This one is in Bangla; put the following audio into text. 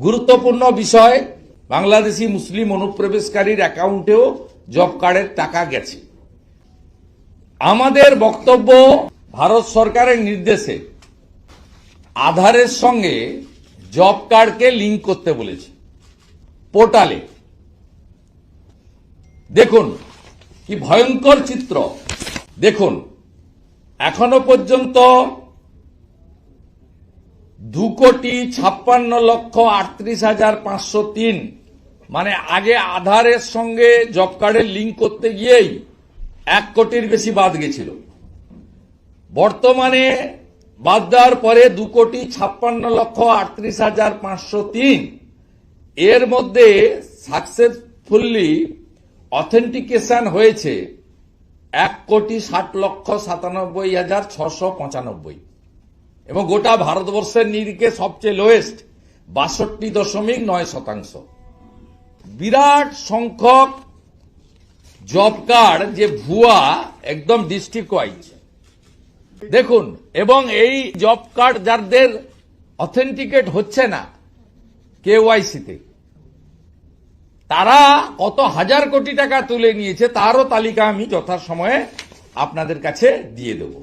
গুরুত্বপূর্ণ বিষয়, বাংলাদেশি মুসলিম অনুপ্রবেশকারীর অ্যাকাউন্টেও জব কার্ডের টাকা গেছে। আমাদের বক্তব্য, ভারত সরকারের নির্দেশে আধারের সঙ্গে জব কার্ডকে লিঙ্ক করতে বলেছে পোর্টালে। দেখুন কি ভয়ঙ্কর চিত্র। দেখুন, এখনো পর্যন্ত 2,56,38,503, মানে আগে আধারের সঙ্গে জব কার্ডের লিঙ্ক করতে গিয়েই 1 কোটির বেশি বাদ গেছিল। বর্তমানে বাদ দেওয়ার পরে 2,56,38,503, এর মধ্যে সাকসেসফুলি অথেন্টিকেশন হয়েছে 1,60,97,695, এবং গোটা ভারতবর্ষের নিরিখে সবচেয়ে লোয়েস্ট 62.9%। বিরাট সংখ্যক জব কার্ড যে ভুয়া, একদম ডিস্ট্রিক্ট ওয়াইজ। দেখুন, এবং এই জব কার্ড যাদের অথেন্টিকেট হচ্ছে না কেওয়াইসিতে, তারা কত হাজার কোটি টাকা তুলে নিয়েছে তারও তালিকা আমি যথাসময়ে আপনাদের কাছে দিয়ে দেব।